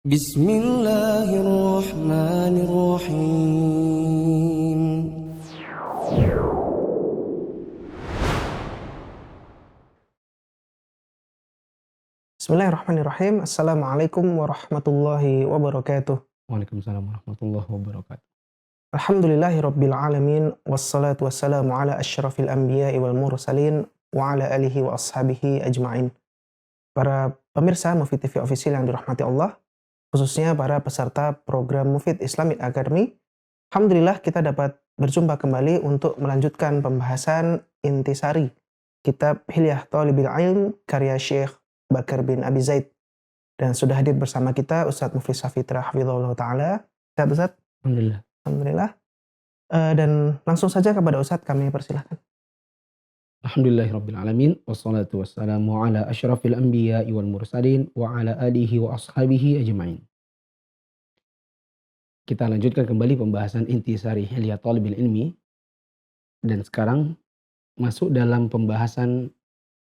بسم الله الرحمن الرحيم. Bismillahirrahmanirrahim. Assalamualaikum warahmatullahi wabarakatuh. Waalaikumsalam warahmatullahi wabarakatuh. Alhamdulillahi rabbil alamin. Wassalatu wassalamu ala asyrafil anbiya'i wal mursalin. Wa ala alihi wa ashabihi ajma'in. Para pemirsa Mufid TV Official yang dirahmati Allah, khususnya para peserta program Mufid Islamic Academy, alhamdulillah kita dapat berjumpa kembali untuk melanjutkan pembahasan intisari kitab Hilyah Thalibil Ilm karya Syekh Bakar bin Abi Zaid. Dan sudah hadir bersama kita Ustadz Muflis Safitra hafizahullah ta'ala. Sehat Ustadz? Alhamdulillah. Alhamdulillah. Dan langsung saja kepada Ustadz kami persilahkan. Alhamdulillahirabbil alamin wassalatu wassalamu ala asyrafil anbiya'i wal mursalin wa ala alihi wa ashabihi ajmain. Kita lanjutkan kembali pembahasan intisari Hilyah Thalibil Ilmi, dan sekarang masuk dalam pembahasan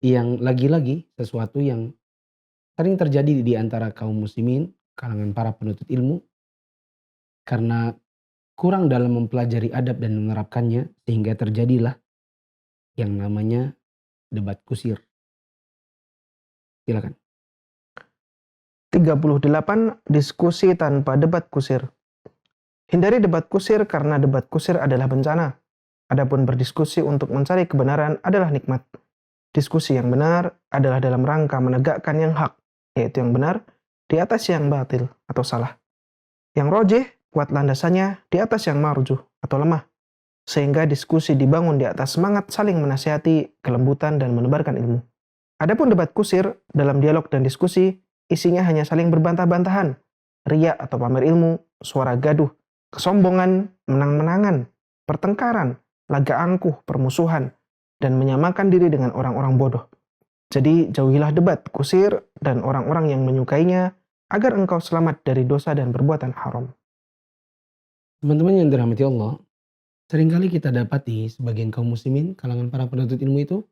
yang lagi-lagi sesuatu yang sering terjadi di antara kaum muslimin, kalangan para penuntut ilmu, karena kurang dalam mempelajari adab dan menerapkannya, sehingga terjadilah yang namanya debat kusir. Silakan. 38. Diskusi tanpa debat kusir. Hindari debat kusir karena debat kusir adalah bencana. Adapun berdiskusi untuk mencari kebenaran adalah nikmat. Diskusi yang benar adalah dalam rangka menegakkan yang hak, yaitu yang benar, di atas yang batil atau salah. Yang rojih, kuat landasannya di atas yang marjuh atau lemah. Sehingga diskusi dibangun di atas semangat saling menasihati, kelembutan, dan menebarkan ilmu. Adapun debat kusir, dalam dialog dan diskusi, isinya hanya saling berbantah-bantahan, riya atau pamer ilmu, suara gaduh, kesombongan, menang-menangan, pertengkaran, laga angkuh, permusuhan, dan menyamakan diri dengan orang-orang bodoh. Jadi jauhilah debat kusir dan orang-orang yang menyukainya, agar engkau selamat dari dosa dan perbuatan haram. Teman-teman yang dirahmati Allah, seringkali kita dapati sebagian kaum muslimin, kalangan para penuntut ilmu itu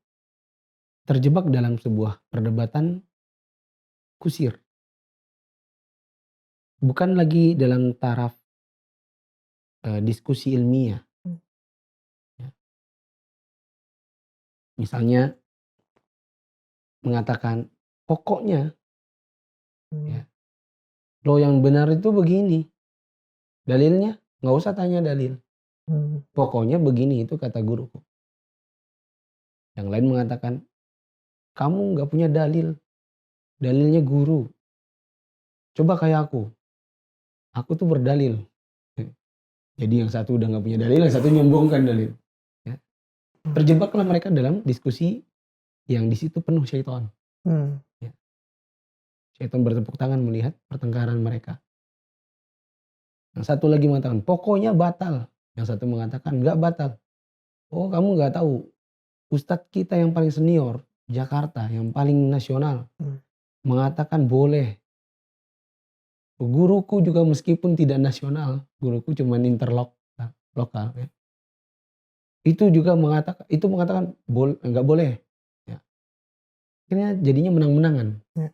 terjebak dalam sebuah perdebatan kusir. Bukan lagi dalam taraf diskusi ilmiah. Ya. Misalnya mengatakan pokoknya, ya, lo yang benar itu begini, dalilnya nggak usah tanya dalil, pokoknya begini itu kata guruku. Yang lain mengatakan kamu nggak punya dalil, dalilnya guru, coba kayak aku tuh berdalil. Jadi yang satu udah nggak punya dalil, yang satu nyombongkan dalil. Ya. Terjebaklah mereka dalam diskusi yang di situ penuh syaitan. Ya. Syaitan bertepuk tangan melihat pertengkaran mereka. Yang satu lagi mengatakan pokoknya batal, yang satu mengatakan nggak batal. Oh, kamu nggak tahu, ustadz kita yang paling senior Jakarta, yang paling nasional, mengatakan boleh. Guruku juga meskipun tidak nasional, guruku cuma lokal, ya. Itu juga mengatakan nggak boleh. Ya. Akhirnya jadinya menang-menangan. Ya.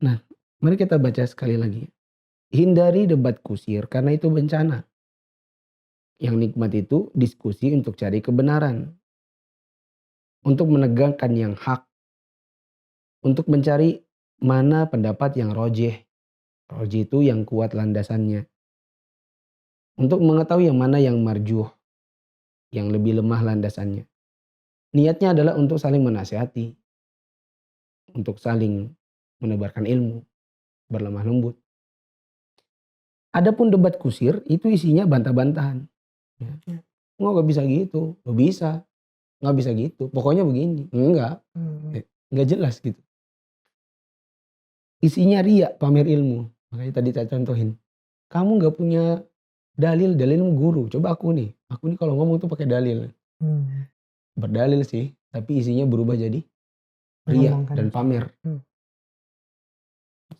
Nah, mari kita baca sekali lagi. Hindari debat kusir karena itu bencana. Yang nikmat itu diskusi untuk cari kebenaran, untuk menegakkan yang hak, untuk mencari mana pendapat yang rojih. Rojih itu yang kuat landasannya. Untuk mengetahui yang mana yang marjuh, yang lebih lemah landasannya. Niatnya adalah untuk saling menasihati, untuk saling menebarkan ilmu, berlemah lembut. Adapun debat kusir itu isinya bantah-bantahan. Ya. Nggak bisa gitu, nggak bisa, nggak bisa gitu. Pokoknya begini, enggak jelas gitu. Isinya riya, pamer ilmu. Makanya tadi saya contohin. Kamu nggak punya dalilmu guru. Coba aku nih kalau ngomong tuh pakai dalil. Berdalil sih, tapi isinya berubah jadi riya dan pamer.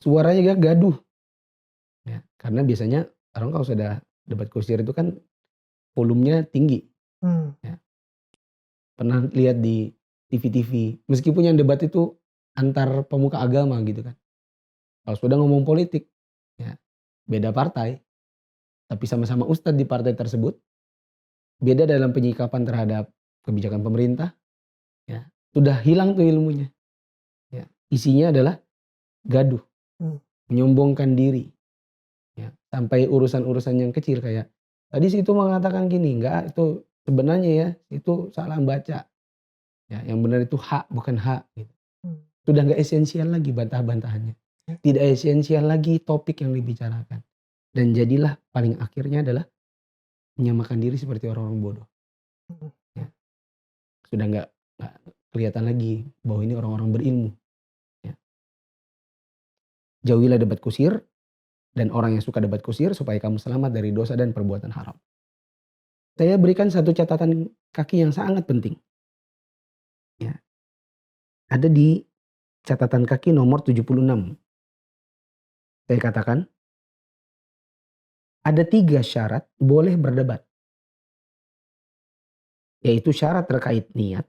Suaranya gaduh. Ya, karena biasanya orang kalau sudah debat kusir itu kan volumenya tinggi. Ya. Pernah lihat di TV-TV, meskipun yang debat itu antar pemuka agama gitu kan. Kalau sudah ngomong politik, ya beda partai, tapi sama-sama ustadz di partai tersebut, beda dalam penyikapan terhadap kebijakan pemerintah, ya sudah hilang tuh ilmunya. Ya, isinya adalah gaduh, menyombongkan diri, ya sampai urusan-urusan yang kecil kayak tadi situ mengatakan gini, enggak itu sebenarnya ya itu salah baca, ya yang benar itu hak bukan hak. Gitu. Sudah nggak esensial lagi bantah-bantahannya, tidak esensial lagi topik yang dibicarakan, dan jadilah paling akhirnya adalah menyamakan diri seperti orang-orang bodoh. Ya. Sudah nggak kelihatan lagi bahwa ini orang-orang berilmu. Ya. Jauhilah debat kusir dan orang yang suka debat kusir supaya kamu selamat dari dosa dan perbuatan haram. Saya berikan satu catatan kaki yang sangat penting. Ya. Ada di catatan kaki nomor 76. Saya katakan, ada 3 syarat boleh berdebat. Yaitu syarat terkait niat,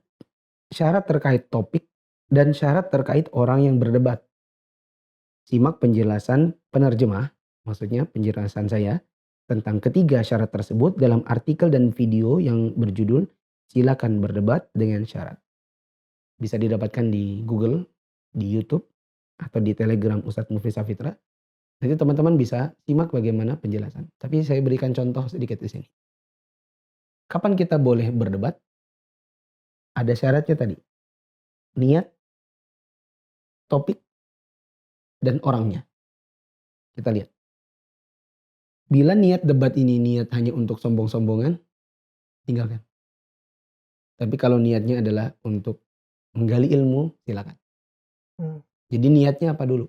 syarat terkait topik, dan syarat terkait orang yang berdebat. Simak penjelasan penerjemah, maksudnya penjelasan saya tentang ketiga syarat tersebut dalam artikel dan video yang berjudul Silakan Berdebat dengan Syarat. Bisa didapatkan di Google, di YouTube, atau di Telegram Ustadz Muflis Safitra. Nanti teman-teman bisa simak bagaimana penjelasan. Tapi saya berikan contoh sedikit di sini. Kapan kita boleh berdebat? Ada syaratnya tadi. Niat, topik, dan orangnya. Kita lihat. Bila niat debat ini niat hanya untuk sombong-sombongan, tinggalkan. Tapi kalau niatnya adalah untuk menggali ilmu, silakan. Jadi niatnya apa dulu?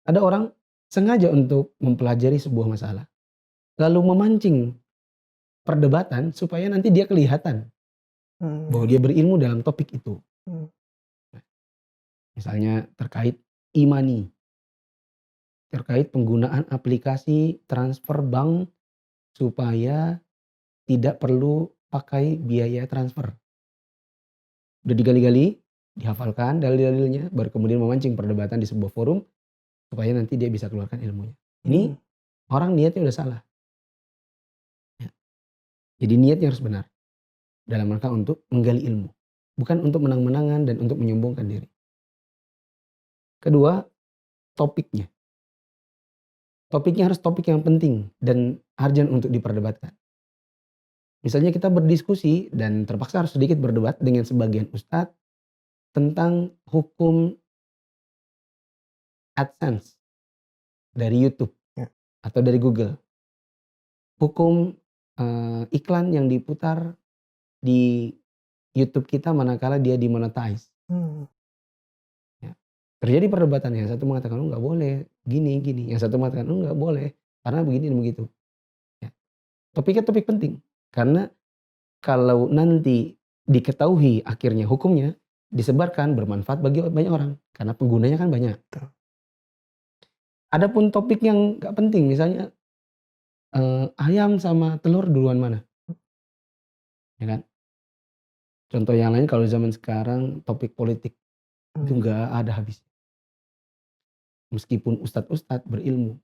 Ada orang sengaja untuk mempelajari sebuah masalah. Lalu memancing perdebatan supaya nanti dia kelihatan bahwa dia berilmu dalam topik itu. Misalnya terkait e-money. Terkait penggunaan aplikasi transfer bank supaya tidak perlu pakai biaya transfer. Udah digali-gali, dihafalkan dalil-dalilnya, baru kemudian memancing perdebatan di sebuah forum supaya nanti dia bisa keluarkan ilmunya. Ini orang niatnya udah salah. Ya. Jadi niatnya harus benar dalam rangka untuk menggali ilmu, bukan untuk menang-menangan dan untuk menyombongkan diri. Kedua, topiknya. Topiknya harus topik yang penting dan urgent untuk diperdebatkan. Misalnya kita berdiskusi dan terpaksa harus sedikit berdebat dengan sebagian ustadz tentang hukum AdSense dari YouTube atau dari Google. Hukum iklan yang diputar di YouTube kita manakala dia dimonetize. Ya. Terjadi perdebatan, yang satu mengatakan nggak boleh gini, yang satu mengatakan nggak boleh karena begini dan begitu. Ya. Topiknya topik penting karena kalau nanti diketahui akhirnya hukumnya disebarkan bermanfaat bagi banyak orang karena penggunanya kan banyak. Adapun topik yang nggak penting, misalnya ayam sama telur duluan mana, ya kan? Contoh yang lain kalau zaman sekarang topik politik itu nggak ada habis. Meskipun ustadz-ustadz berilmu,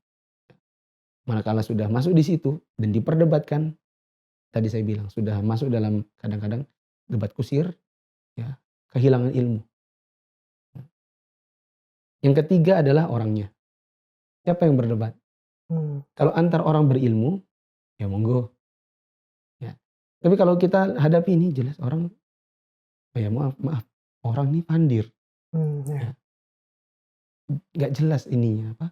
manakala sudah masuk di situ dan diperdebatkan, tadi saya bilang sudah masuk dalam kadang-kadang debat kusir, ya kehilangan ilmu. Yang ketiga adalah orangnya. Siapa yang berdebat? Kalau antar orang berilmu, ya monggo. Ya. Tapi kalau kita hadapi ini jelas orang, ya maaf, orang ini pandir. Ya. Gak jelas ininya apa?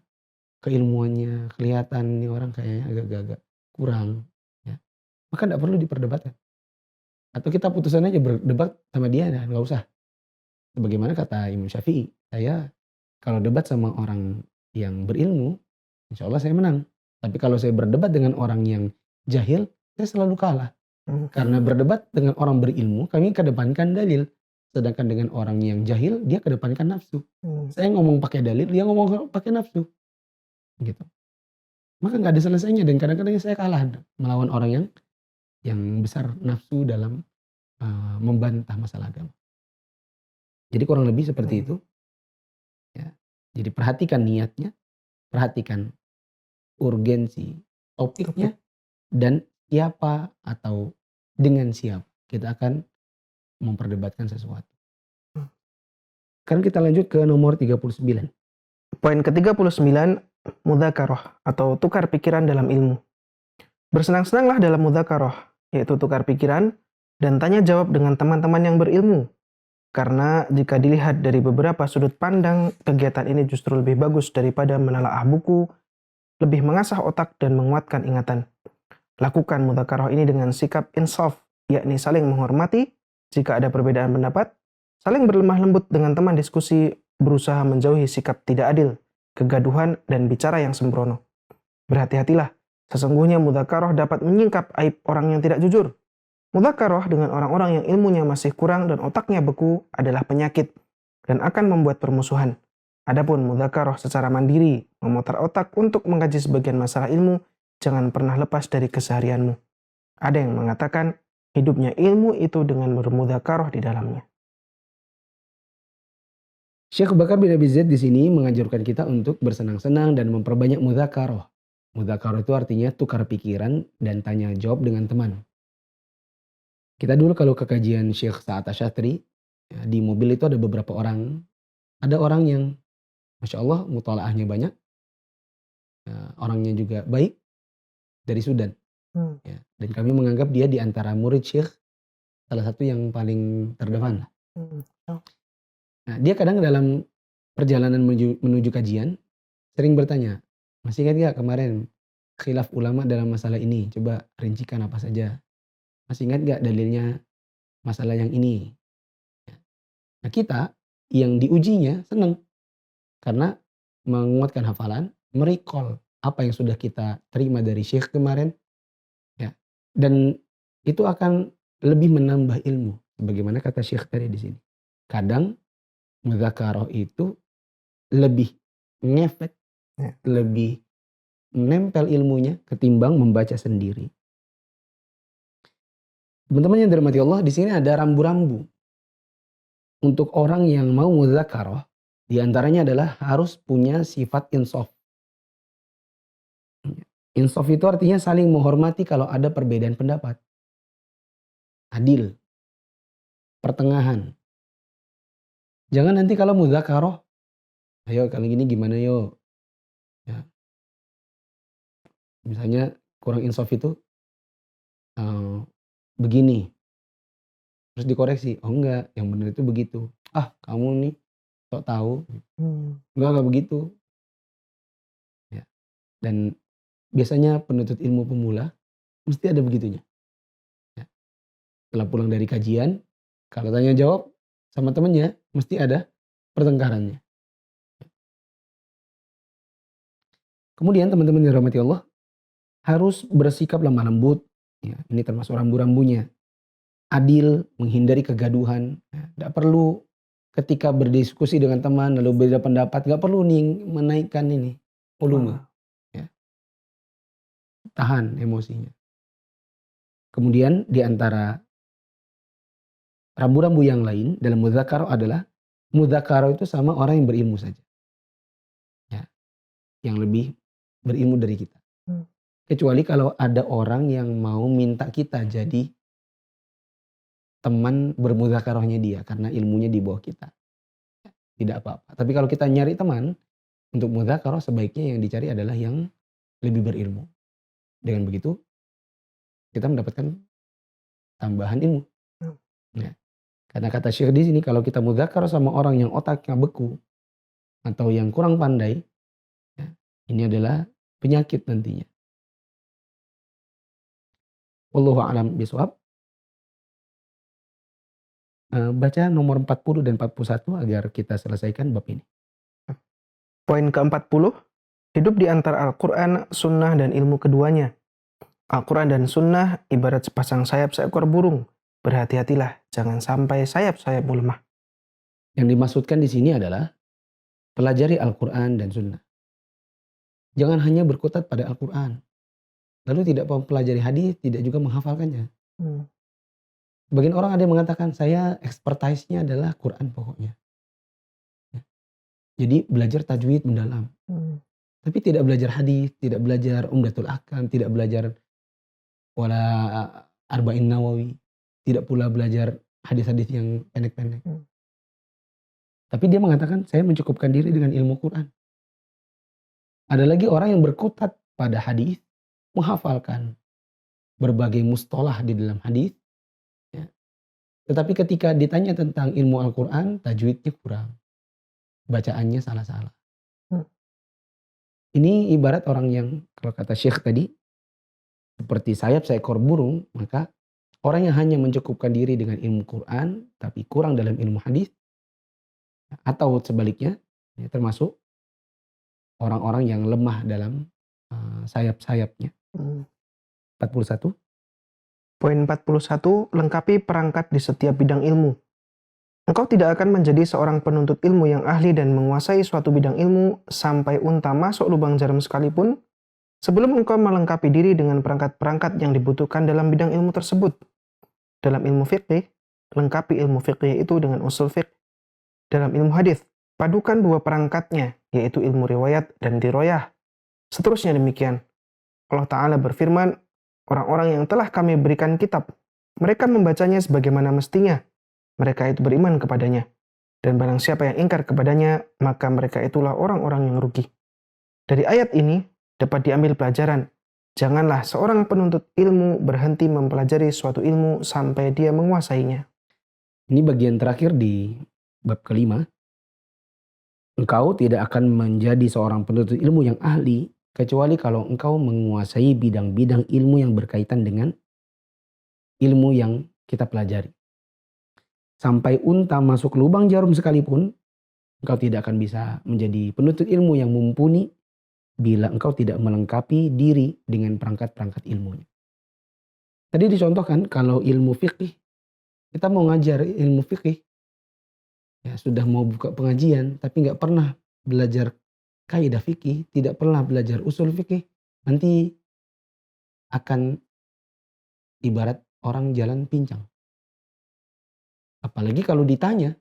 Keilmuannya, kelihatan nih orang kayaknya agak-agak kurang. Ya. Maka gak perlu diperdebatkan. Atau kita putusan aja berdebat sama dia, nah, gak usah. Sebagaimana kata Imam Syafi'i, saya kalau debat sama orang yang berilmu, insya Allah saya menang. Tapi kalau saya berdebat dengan orang yang jahil, saya selalu kalah. Karena berdebat dengan orang berilmu, kami kedepankan dalil. Sedangkan dengan orang yang jahil, dia kedepankan nafsu. Saya ngomong pakai dalil, dia ngomong pakai nafsu. Gitu. Maka gak ada selesainya. Dan kadang-kadang saya kalah melawan orang yang besar nafsu dalam membantah masalah agama. Jadi kurang lebih seperti itu. Ya. Jadi perhatikan niatnya, perhatikan urgensi topiknya, dan siapa atau dengan siapa kita akan memperdebatkan sesuatu. Sekarang kita lanjut ke nomor 39. Poin ke-39, mudzakarah atau tukar pikiran dalam ilmu. Bersenang-senanglah dalam mudzakarah, yaitu tukar pikiran dan tanya jawab dengan teman-teman yang berilmu. Karena jika dilihat dari beberapa sudut pandang, kegiatan ini justru lebih bagus daripada menelaah buku, lebih mengasah otak dan menguatkan ingatan. Lakukan mudzakarah ini dengan sikap insaf, yakni saling menghormati jika ada perbedaan pendapat, saling berlemah lembut dengan teman diskusi, berusaha menjauhi sikap tidak adil, kegaduhan, dan bicara yang sembrono. Berhati-hatilah, sesungguhnya mudzakarah dapat menyingkap aib orang yang tidak jujur. Mudzakarah dengan orang-orang yang ilmunya masih kurang dan otaknya beku adalah penyakit dan akan membuat permusuhan. Adapun mudzakarah secara mandiri, memutar otak untuk mengkaji sebagian masalah ilmu, jangan pernah lepas dari keseharianmu. Ada yang mengatakan, hidupnya ilmu itu dengan bermudzakarah di dalamnya. Syekh Bakar bin Abi Zaid di sini menganjurkan kita untuk bersenang-senang dan memperbanyak mudzakarah. Mudzakarah itu artinya tukar pikiran dan tanya jawab dengan teman. Kita dulu kalau ke kajian Syekh Sa'ad Asy'atri, ya, di mobil itu ada beberapa orang. Ada orang yang Masya Allah mutalaahnya banyak, orangnya juga baik, dari Sudan. Ya, dan kami menganggap dia di antara murid Syekh salah satu yang paling terdepan. Nah, dia kadang dalam perjalanan menuju kajian sering bertanya, masih ingat gak kemarin khilaf ulama dalam masalah ini? Coba rincikan apa saja. Masih ingat gak dalilnya masalah yang ini? Nah, kita yang diujinya senang karena menguatkan hafalan, merecall apa yang sudah kita terima dari Syekh kemarin, ya. Dan itu akan lebih menambah ilmu. Bagaimana kata Syekh tadi di sini. Kadang mudzakarah itu lebih ngefek, lebih menempel ilmunya ketimbang membaca sendiri. Teman-teman yang dirahmati Allah, di sini ada rambu-rambu untuk orang yang mau mudzakarah. Di antaranya adalah harus punya sifat insaf. Insaf itu artinya saling menghormati kalau ada perbedaan pendapat. Adil. Pertengahan. Jangan nanti kalau mudzakarah, ayo kali gini gimana yo. Ya. Misalnya kurang insaf itu begini. Terus dikoreksi. Oh enggak, yang benar itu begitu. Ah kamu nih sok tahu. Enggak begitu. Ya. Dan biasanya penuntut ilmu pemula mesti ada begitunya. Ya. Setelah pulang dari kajian, kalau tanya jawab sama temennya, mesti ada pertengkarannya. Kemudian teman-teman yang dirahmati Allah, harus bersikap lemah lembut. Ya, ini termasuk rambu-rambunya. Adil, menghindari kegaduhan. Tidak perlu ketika berdiskusi dengan teman lalu beda pendapat, nggak perlu nih menaikkan ini volume. Ya. Tahan emosinya. Kemudian di antara rambu-rambu yang lain dalam mudzakarah adalah mudzakarah itu sama orang yang berilmu saja. Ya. Yang lebih berilmu dari kita. Kecuali kalau ada orang yang mau minta kita jadi teman bermudzakarahnya dia karena ilmunya di bawah kita. Tidak apa-apa. Tapi kalau kita nyari teman untuk mudzakarah, sebaiknya yang dicari adalah yang lebih berilmu. Dengan begitu kita mendapatkan tambahan ilmu. Ya. Karena kata Syekh di sini, kalau kita mudzakarah sama orang yang otaknya beku atau yang kurang pandai, ya, ini adalah penyakit nantinya. Wallahu a'lam bishawab. Baca nomor 40 dan 41 agar kita selesaikan bab ini. Poin ke-40, hidup di antara Al-Quran, Sunnah, dan ilmu keduanya. Al-Quran dan Sunnah ibarat sepasang sayap seekor burung. Berhati-hatilah, jangan sampai sayap-sayapmu lemah. Yang dimaksudkan di sini adalah pelajari Al-Quran dan Sunnah. Jangan hanya berkutat pada Al-Quran. Lalu tidak mempelajari hadis, tidak juga menghafalkannya. Bagian orang ada yang mengatakan, saya expertise-nya adalah Quran pokoknya. Jadi belajar tajwid mendalam. Tapi tidak belajar hadis, tidak belajar Umdatul Ahkam, tidak belajar wala Arba'in Nawawi, tidak pula belajar hadis-hadis yang pendek-pendek. Tapi dia mengatakan saya mencukupkan diri dengan ilmu Quran. Ada lagi orang yang berkutat pada hadis, menghafalkan berbagai mustalah di dalam hadis, ya. Tetapi ketika ditanya tentang ilmu Al-Quran, tajwidnya kurang, bacaannya salah-salah. Ini ibarat orang yang, kalau kata Syekh tadi, seperti sayap seekor burung, maka orang yang hanya mencukupkan diri dengan ilmu Quran, tapi kurang dalam ilmu hadis, atau sebaliknya, ya, termasuk orang-orang yang lemah dalam sayap-sayapnya. 41. Poin 41, lengkapi perangkat di setiap bidang ilmu. Engkau tidak akan menjadi seorang penuntut ilmu yang ahli dan menguasai suatu bidang ilmu sampai unta masuk lubang jarum sekalipun, sebelum engkau melengkapi diri dengan perangkat-perangkat yang dibutuhkan dalam bidang ilmu tersebut. Dalam ilmu fiqih, lengkapi ilmu fiqih itu dengan usul fiqh. Dalam ilmu hadis, padukan dua perangkatnya, yaitu ilmu riwayat dan diroyah. Seterusnya demikian. Allah Ta'ala berfirman, orang-orang yang telah kami berikan kitab, mereka membacanya sebagaimana mestinya. Mereka itu beriman kepadanya. Dan barang siapa yang ingkar kepadanya, maka mereka itulah orang-orang yang rugi. Dari ayat ini, dapat diambil pelajaran. Janganlah seorang penuntut ilmu berhenti mempelajari suatu ilmu sampai dia menguasainya. Ini bagian terakhir di bab kelima. Engkau tidak akan menjadi seorang penuntut ilmu yang ahli, kecuali kalau engkau menguasai bidang-bidang ilmu yang berkaitan dengan ilmu yang kita pelajari. Sampai unta masuk lubang jarum sekalipun, engkau tidak akan bisa menjadi penuntut ilmu yang mumpuni bila engkau tidak melengkapi diri dengan perangkat-perangkat ilmunya. Tadi dicontohkan kalau ilmu fikih, kita mau ngajar ilmu fikih, ya sudah mau buka pengajian, tapi nggak pernah belajar kaidah fikih, tidak pernah belajar usul fikih, nanti akan ibarat orang jalan pincang. Apalagi kalau ditanya,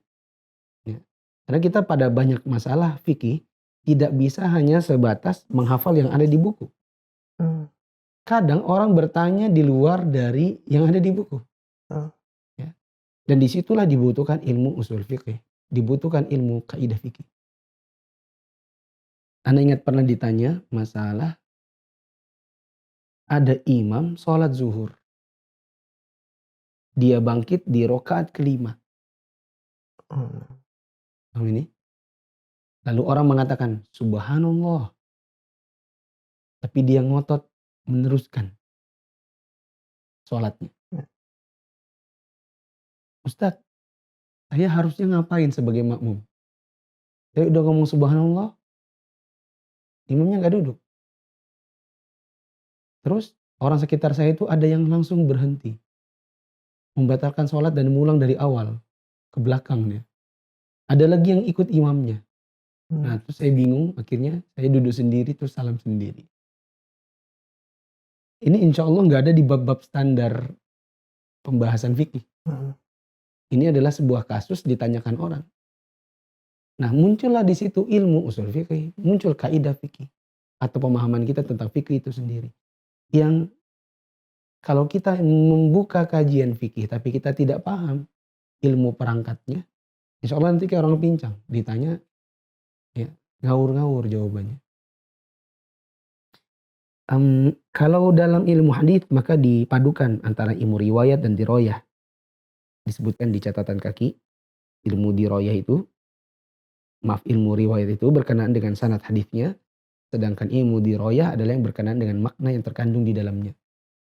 ya. Karena kita pada banyak masalah fikih tidak bisa hanya sebatas menghafal yang ada di buku. Kadang orang bertanya di luar dari yang ada di buku. Ya. Dan disitulah dibutuhkan ilmu usul fikih, dibutuhkan ilmu kaidah fikih. Anda ingat pernah ditanya masalah ada imam sholat zuhur. Dia bangkit di rokaat kelima. Ini. Lalu orang mengatakan subhanallah. Tapi dia ngotot meneruskan sholatnya. Ustadz, saya harusnya ngapain sebagai makmum? Saya udah ngomong subhanallah, imamnya gak duduk. Terus orang sekitar saya itu ada yang langsung berhenti. Membatalkan sholat dan mengulang dari awal ke belakangnya. Ada lagi yang ikut imamnya. Nah terus saya bingung, akhirnya saya duduk sendiri terus salam sendiri. Ini insya Allah gak ada di bab-bab standar pembahasan fikih. Ini adalah sebuah kasus ditanyakan orang. Nah muncullah di situ ilmu usul fikih, muncul kaidah fikih atau pemahaman kita tentang fikih itu sendiri. Yang kalau kita membuka kajian fikih tapi kita tidak paham ilmu perangkatnya, insya Allah nanti kayak orang pincang, ditanya ya ngawur-ngawur jawabannya. Kalau dalam ilmu hadis maka dipadukan antara ilmu riwayat dan diroyah. Disebutkan di catatan kaki, ilmu diroyah itu, ilmu riwayat itu berkenaan dengan sanad hadisnya, sedangkan ilmu diroyah adalah yang berkenaan dengan makna yang terkandung di dalamnya.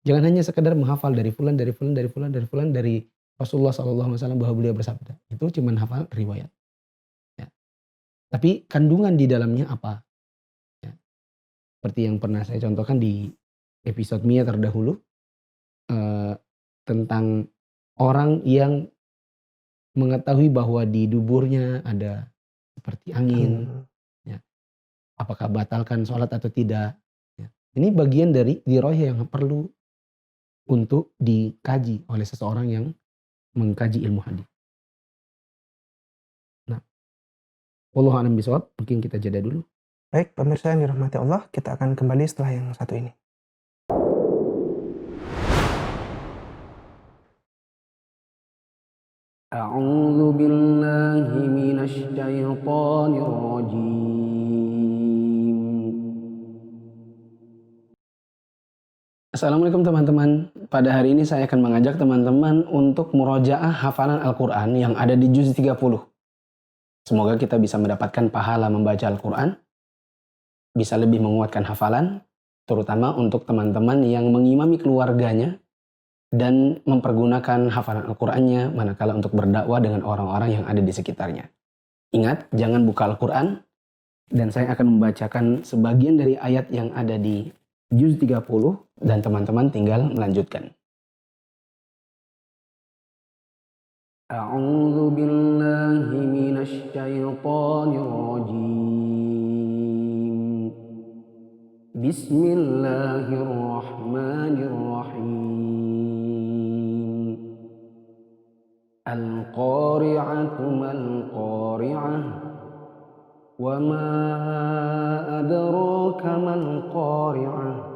Jangan hanya sekedar menghafal dari fulan, dari fulan, dari fulan, dari fulan, dari Rasulullah SAW bahwa beliau bersabda. Itu cuma hafal riwayat. Ya. Tapi kandungan di dalamnya apa? Ya. Seperti yang pernah saya contohkan di episode Mia terdahulu. Tentang orang yang mengetahui bahwa di duburnya ada seperti angin. Ya. Apakah batalkan sholat atau tidak. Ya. Ini bagian dari diroyah yang perlu untuk dikaji oleh seseorang yang mengkaji ilmu hadis. Nah, Wallahu a'lam bishawab. Mungkin kita jeda dulu. Baik, pemirsa yang dirahmati Allah, kita akan kembali setelah yang satu ini. A'udzu billahi minasy syaithanir rajim. Assalamualaikum teman-teman. Pada hari ini saya akan mengajak teman-teman untuk murojaah hafalan Al-Quran yang ada di juz 30. Semoga kita bisa mendapatkan pahala membaca Al-Quran, bisa lebih menguatkan hafalan, terutama untuk teman-teman yang mengimami keluarganya dan mempergunakan hafalan Al-Qur'annya manakala untuk berdakwah dengan orang-orang yang ada di sekitarnya. Ingat, jangan buka Al-Qur'an, dan saya akan membacakan sebagian dari ayat yang ada di juz 30 dan teman-teman tinggal melanjutkan. A'udzu billahi minasy syaithanir rajim. Bismillahirrahmanirrahim. Al-qari'atu mal-qari'ah. Wa ma adraka mal-qari'ah.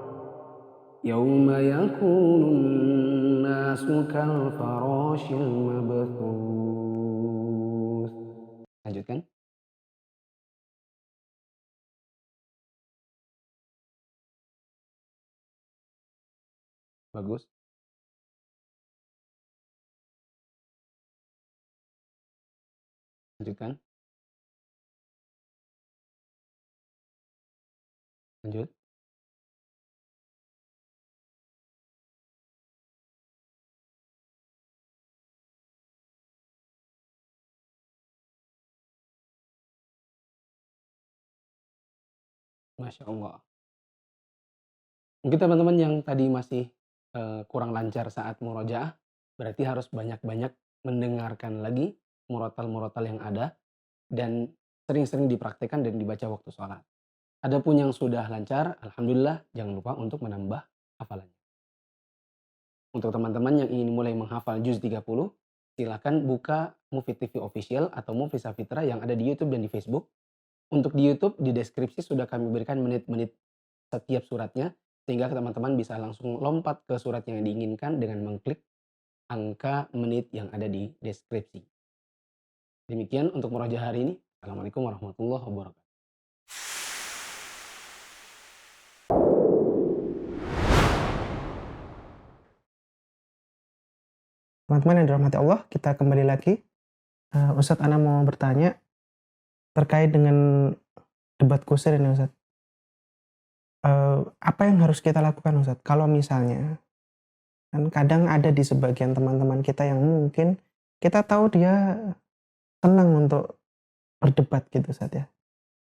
Yauma yakunun nasu kal farashil mabthuth. Lanjutkan. Bagus. Lanjutkan. Lanjut. Masya Allah. Mungkin teman-teman yang tadi masih kurang lancar saat murojaah, berarti harus banyak-banyak mendengarkan lagi murotal-murotal yang ada dan sering-sering dipraktikkan dan dibaca waktu sholat. Adapun yang sudah lancar, alhamdulillah, jangan lupa untuk menambah hafalannya. Untuk teman-teman yang ingin mulai menghafal juz 30, silakan buka Mufid TV Official atau Mufid Safitra yang ada di YouTube dan di Facebook. Untuk di YouTube, di deskripsi sudah kami berikan menit-menit setiap suratnya, sehingga teman-teman bisa langsung lompat ke surat yang diinginkan dengan mengklik angka menit yang ada di deskripsi. Demikian untuk murojaah hari ini. Assalamualaikum warahmatullahi wabarakatuh. Teman-teman yang dirahmati Allah, kita kembali lagi. Ustadz Ana mau bertanya terkait dengan debat kusir ini, Ustadz. Apa yang harus kita lakukan, Ustadz? Kalau misalnya, kan kadang ada di sebagian teman-teman kita yang mungkin kita tahu dia senang untuk berdebat gitu, Ustadz ya.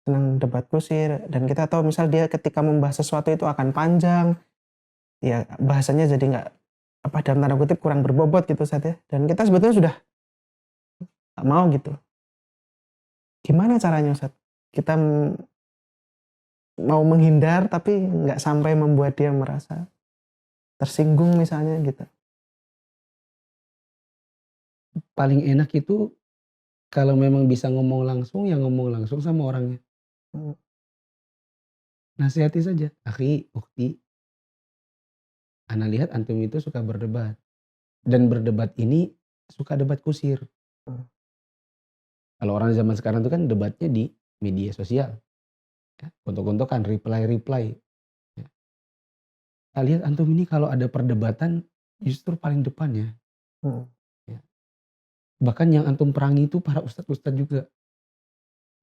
Senang debat kusir, dan kita tahu misal dia ketika membahas sesuatu itu akan panjang, ya bahasanya jadi nggak, dalam tanda kutip kurang berbobot gitu, Ustadz ya. Dan kita sebetulnya sudah nggak mau gitu. Gimana caranya, Ustadz? Kita mau menghindar tapi nggak sampai membuat dia merasa tersinggung misalnya gitu. Paling enak itu kalau memang bisa ngomong langsung, ya ngomong langsung sama orangnya. Nasihati saja. Akhi, ukti, ana lihat antum itu suka berdebat. Dan berdebat ini suka debat kusir. Kalau orang zaman sekarang itu kan debatnya di media sosial. Ya, gontok-gontokan, reply-reply. Ya. Kita lihat antum ini kalau ada perdebatan justru paling depannya. Ya. Bahkan yang antum perangi itu para ustadz-ustadz juga.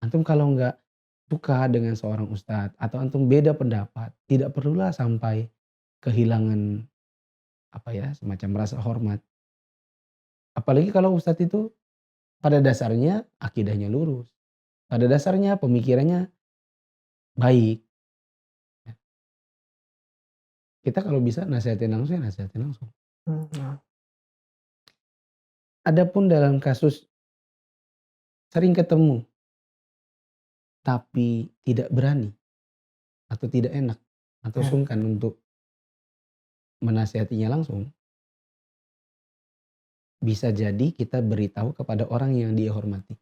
Antum kalau nggak suka dengan seorang ustadz atau antum beda pendapat, tidak perlulah sampai kehilangan semacam rasa hormat. Apalagi kalau ustadz itu pada dasarnya akidahnya lurus. Pada dasarnya pemikirannya baik. Ya. Kita kalau bisa nasihatin langsung, ya nasihatin langsung. Adapun dalam kasus sering ketemu tapi tidak berani atau tidak enak atau sungkan untuk menasihatinya langsung, bisa jadi kita beritahu kepada orang yang dia hormati.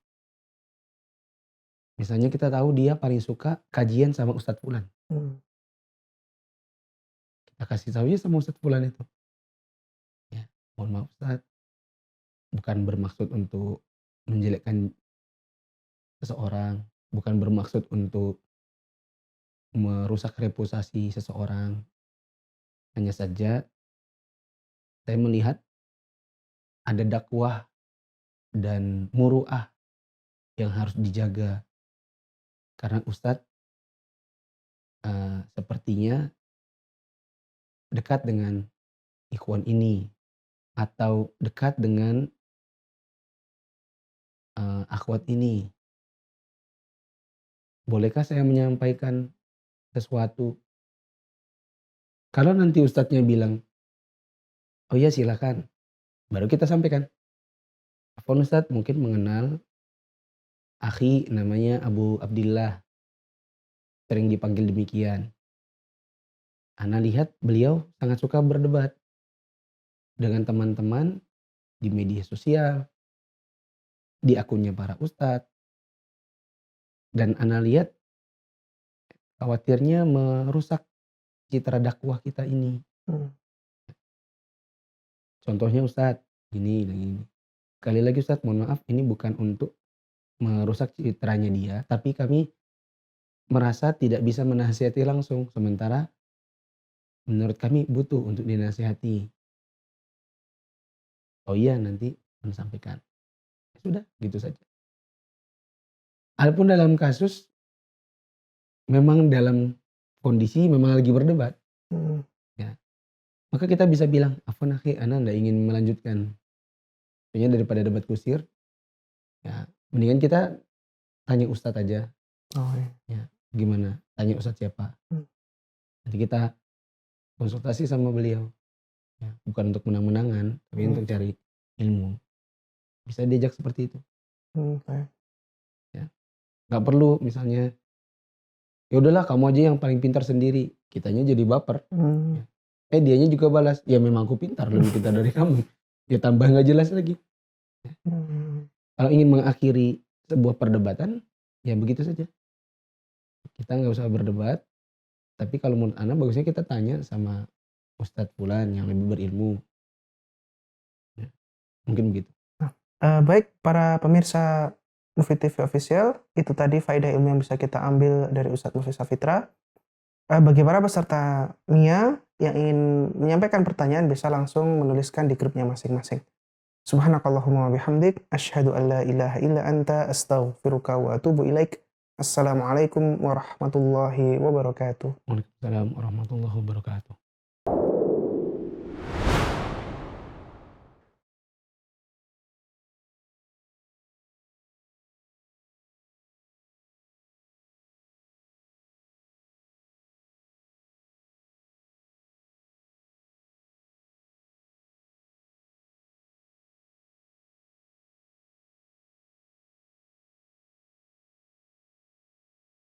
Misalnya kita tahu dia paling suka kajian sama Ustadz Fulan. Kita kasih tahu aja sama Ustadz Fulan itu. Ya, mohon maaf Ustadz, bukan bermaksud untuk menjelekkan seseorang, bukan bermaksud untuk merusak reputasi seseorang. Hanya saja saya melihat ada dakwah dan muru'ah yang harus dijaga. Karena Ustadz sepertinya dekat dengan ikhwan ini atau dekat dengan akhwat ini. Bolehkah saya menyampaikan sesuatu? Kalau nanti Ustadznya bilang, oh iya silakan, baru kita sampaikan. Afwan Ustadz mungkin mengenal akhi namanya Abu Abdillah, sering dipanggil demikian. Ana lihat beliau sangat suka berdebat dengan teman-teman di media sosial, di akunnya para ustadz. Dan Ana lihat khawatirnya merusak citra dakwah kita ini. Contohnya Ustadz, gini dan gini. Sekali lagi Ustadz, mohon maaf, ini bukan untuk merusak citranya dia, tapi kami merasa tidak bisa menasihati langsung, sementara menurut kami butuh untuk dinasihati. Oh iya, nanti akan sampaikan. Sudah, gitu saja. Adapun dalam kasus memang dalam kondisi memang lagi berdebat, ya, maka kita bisa bilang, afwan akhi, ana nggak ingin melanjutkan. Kayaknya daripada debat kusir, ya mendingan kita tanya ustadz aja. Oh iya. Ya, gimana? Tanya ustadz siapa? Nanti kita konsultasi sama beliau. Ya, bukan untuk menang-menangan, tapi untuk cari ilmu. Bisa diajak seperti itu. Ya. Gak perlu misalnya, ya udahlah kamu aja yang paling pintar sendiri. Kitanya jadi baper. Ya. Dianya juga balas, ya memang aku pintar, lebih pintar dari kamu. Ya tambah gak jelas lagi. Ya. Kalau ingin mengakhiri sebuah perdebatan, ya begitu saja. Kita gak usah berdebat. Tapi kalau menurut Ana bagusnya kita tanya sama Ustadz Fulan yang lebih berilmu. Ya, mungkin begitu. Baik para pemirsa Mufid TV Official, itu tadi faedah ilmu yang bisa kita ambil dari Ustadz Mufid Safitra. Bagi para peserta MIA yang ingin menyampaikan pertanyaan bisa langsung menuliskan di grupnya masing-masing. Subhanakallahumma wa bihamdik, asyhadu an la ilaha illa anta, astaghfiruka wa atubu ilaik. Assalamualaikum warahmatullahi wabarakatuh. Waalaikumsalam warahmatullahi wabarakatuh.